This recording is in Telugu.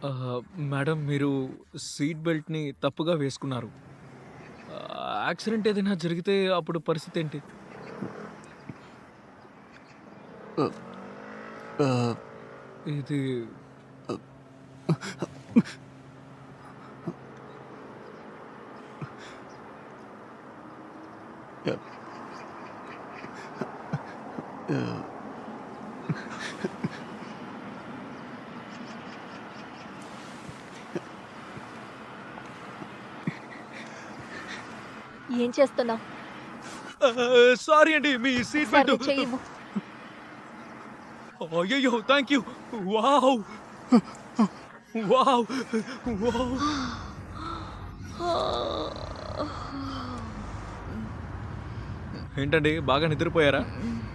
ఆహ్, మేడం మీరు సీట్ బెల్ట్‌ని తప్పుగా వేసుకున్నారు. యాక్సిడెంట్ ఏదైనా జరిగితే అప్పుడు పరిస్థితేంటి? ఆహ్, ఆహ్, ఇది యాహ్! ఆహ్, ఏం చేస్తున్నావు? సారీ అండి. మీ సీట్ బెల్ట్ సరే చెయ్యివ్వు. అయ్యయ్యో! Thank you. Wow! Wow! Wow! ఏంటండి బాగా నిద్రపోయారా?